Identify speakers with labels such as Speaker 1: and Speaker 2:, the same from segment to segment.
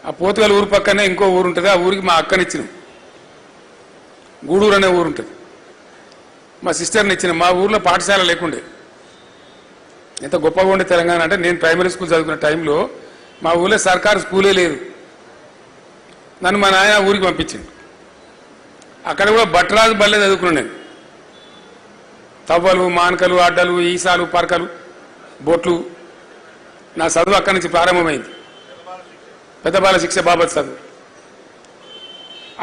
Speaker 1: ఆ పోతుగల ఊరు పక్కనే ఇంకో ఊరు ఉంటుంది. ఆ ఊరికి మా అక్కనిచ్చినాం. గూడూరు అనే ఊరు ఉంటుంది. మా సిస్టర్ని ఇచ్చిన. మా ఊర్లో పాఠశాల లేకుండే. ఎంత గొప్పగా ఉండే తెలంగాణ అంటే, నేను ప్రైమరీ స్కూల్ చదువుకున్న టైంలో మా ఊళ్ళో సర్కారు స్కూలే లేదు. నన్ను మా నాయన ఊరికి పంపించింది. అక్కడ కూడా భట్రాజు బల్లే చదువుకున్నాను నేను. తవ్వలు, మానకలు, అడ్డలు, ఈసాలు, పరకలు, బొట్లు. నా చదువు అక్కడి నుంచి ప్రారంభమైంది. పెద్దబాల శిక్ష బాబత్ చదువు.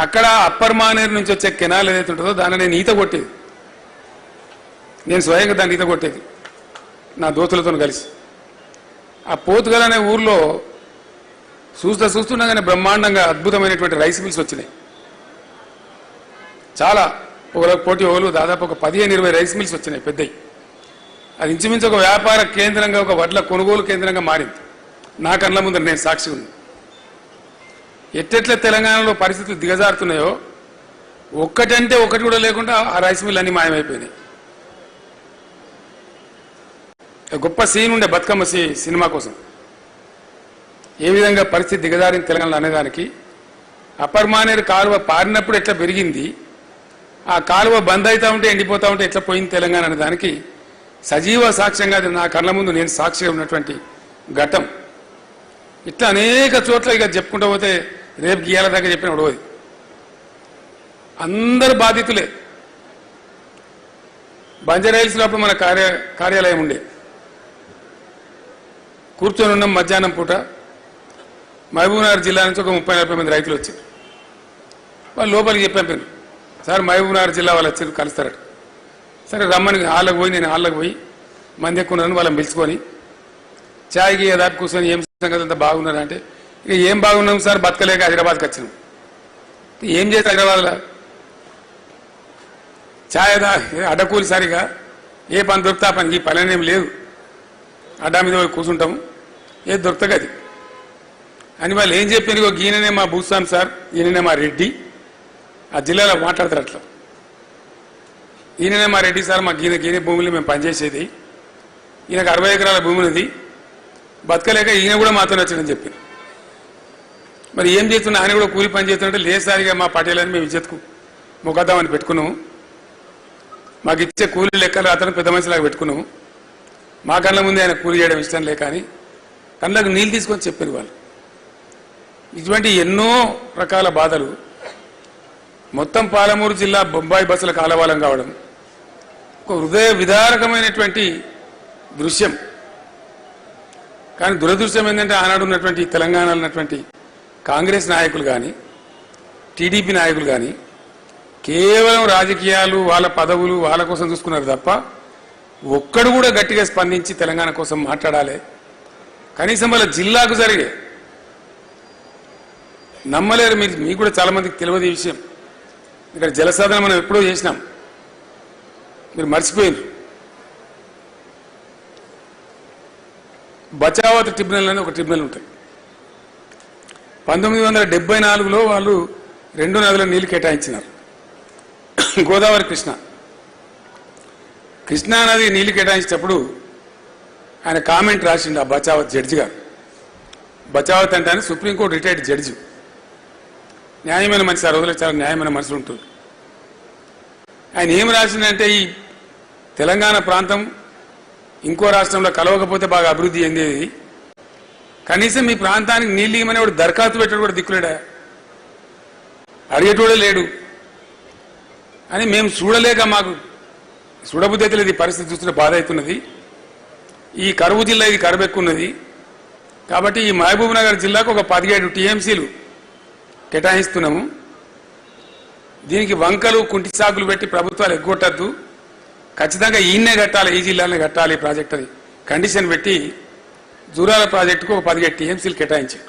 Speaker 1: అక్కడ అప్పర్ మానేరు నుంచి వచ్చే కెనాల్ ఏదైతే ఉంటుందో దాన్ని నేను ఈత కొట్టేది. నేను స్వయంగా దాన్ని ఈత కొట్టేది నా దోస్తులతో కలిసి. ఆ పోతుగల్ అనే ఊర్లో చూస్తుండగానే బ్రహ్మాండంగా అద్భుతమైనటువంటి రైస్ మిల్స్ వచ్చినాయి. చాలా పోటీ ఓలు దాదాపు ఒక 15-20 రైస్ మిల్స్ వచ్చినాయి పెద్దవి. అది ఇంచుమించు ఒక వ్యాపార కేంద్రంగా, ఒక వడ్ల కొనుగోలు కేంద్రంగా మారింది. నా కళ్ళ ముందర నేను సాక్షి ఉంది. ఎట్టెట్లా తెలంగాణలో పరిస్థితులు దిగజారుతున్నాయో, ఒక్కటంటే ఒకటి కూడా లేకుండా ఆ రైస్ మిల్ అన్ని మాయమైపోయినాయి. గొప్ప సీన్ ఉండే బతుకమ్మ సినిమా కోసం. ఏ విధంగా పరిస్థితి దిగజారింది తెలంగాణలో అనేదానికి, అప్పర్ మానేరు కాలువ పారినప్పుడు ఎట్లా పెరిగింది, ఆ కాలువ బంద్ అవుతా ఉంటే ఎండిపోతా ఉంటే ఎట్లా పోయింది తెలంగాణ అనే దానికి సజీవ సాక్ష్యంగా నా కళ్ళ ముందు నేను సాక్షిగా ఉన్నటువంటి ఘట్టం. ఇట్లా అనేక చోట్ల ఇక చెప్పుకుంటూ పోతే రేపు గీయాల దాకా చెప్పిన ఉడవది. అందరు బాధితులే. బంజారాహిల్స్లో అప్పుడు మన కార్యాలయం ఉండే. కూర్చొని ఉన్నాం మధ్యాహ్నం పూట. మహబూబ్నగర్ జిల్లా నుంచి ఒక 30-40 మంది రైతులు వచ్చారు. వాళ్ళు లోపలికి చెప్పాను, సార్ మహబూబ్నగర్ జిల్లా వాళ్ళు వచ్చి కలుస్తారట. సరే రమ్మని హాళ్ళకు పోయి, నేను హాళ్ళకు పోయి మంది ఎక్కువ ఉన్నాను వాళ్ళని పిలుచుకొని ఛాయ్కి దాకా కూర్చొని ఏం సంగతి అంతా బాగున్నారు అంటే, ఇక ఏం బాగున్నాం సార్, బతకలేక హైదరాబాద్కి వచ్చినాం. ఏం చేస్తే హైదరాబాద్లో ఛాయ్ అడ్డకూలి సరిగా ఏ పని దొరుకుతా పని, ఈ పని ఏం లేదు, అడ్డా మీద పోయి కూర్చుంటాము, ఏది దొరుకుతుంది అని వాళ్ళు ఏం చెప్పారు. ఇగో ఈయననే మా భూస్వామి సార్, ఈయననే మా రెడ్డి, ఆ జిల్లాలో మాట్లాడతారు అట్లా. ఈయననే మా రెడ్డి సార్, మా గీన భూములు మేము పనిచేసేది, ఈయనకు 60 ఎకరాల భూమి ఉన్నది, బతకలేక ఈయన కూడా మాతో వచ్చాడని చెప్పారు. మరి ఏం చేస్తున్నా, ఆయన కూడా కూలి పని చేస్తున్నట్టే లేసారిగా మా పటేలని మేము ఇజ్జత్కు మొగద్దామని పెట్టుకున్నాము. మాకు ఇచ్చే కూలీ లెక్కలు అతను పెద్ద మనిషిలాగా పెట్టుకున్నాము. మా కళ్ళ ముందే ఆయన కూలి చేయడం ఇష్టం లేక అని కళ్ళకు నీళ్ళు తీసుకొని చెప్పారు వాళ్ళు. ఇటువంటి ఎన్నో రకాల బాధలు. మొత్తం పాలమూరు జిల్లా బొంబాయి బస్సుల కాలవాలం కావడం ఒక హృదయ విదారకమైనటువంటి దృశ్యం. కానీ దురదృష్టం ఏంటంటే, ఆనాడు ఉన్నటువంటి తెలంగాణలో ఉన్నటువంటి కాంగ్రెస్ నాయకులు కానీ టీడీపీ నాయకులు కానీ కేవలం రాజకీయాలు, వాళ్ళ పదవులు వాళ్ళ కోసం చూసుకున్నారు తప్ప ఒక్కడు కూడా గట్టిగా స్పందించి తెలంగాణ కోసం మాట్లాడాలి. కనీసం వాళ్ళ జిల్లాకు జరిగే నమ్మలేరు. మీకు కూడా చాలా మందికి తెలియదు ఈ విషయం. ఇక్కడ జలసాధన మనం ఎప్పుడో చేసినాం, మీరు మర్చిపోయారు. బచావత్ ట్రిబ్యునల్ అని ఒక ట్రిబ్యునల్ ఉంటుంది. 1974లో వాళ్ళు 2 నదుల నీళ్లు కేటాయించినారు, గోదావరి, కృష్ణా నది నీళ్లు కేటాయించేటప్పుడు ఆయన కామెంట్ రాసిండు ఆ బచావత్ జడ్జి గారు. బచావత్ అంటే ఆయన సుప్రీంకోర్టు రిటైర్డ్ జడ్జి, న్యాయమైన మనిషి. ఆ రోజుల్లో చాలా న్యాయమైన మనుషులు ఉంటుంది. ఆయన ఏం రాసిందంటే, ఈ తెలంగాణ ప్రాంతం ఇంకో రాష్ట్రంలో కలవకపోతే బాగా అభివృద్ధి చెందేది, కనీసం మీ ప్రాంతానికి నీళ్ళు ఇవ్వమని వాడు దరఖాస్తు పెట్టాడు కూడా దిక్కులేడా, అడిగేటోడే లేడు అని మేము చూడలేక, మాకు చూడబుద్ధి అయితే లేదు. ఈ పరిస్థితి చూస్తుంటే బాధ అవుతున్నది. ఈ కరువు జిల్లా, ఇది కరువు ఎక్కువ ఉన్నది కాబట్టి ఈ మహబూబ్ నగర్ జిల్లాకు ఒక 17 టీఎంసీలు కేటాయిస్తున్నాము. దీనికి వంకలు, కుంటి సాగులు పెట్టి ప్రభుత్వాలు ఎగ్గొట్టద్దు, ఖచ్చితంగా ఈయన్నే కట్టాలి, ఈ జిల్లానే కట్టాలి ప్రాజెక్ట్ అని కండిషన్ పెట్టి జూరాల ప్రాజెక్టుకు ఒక 17 టీఎంసీలు కేటాయించారు.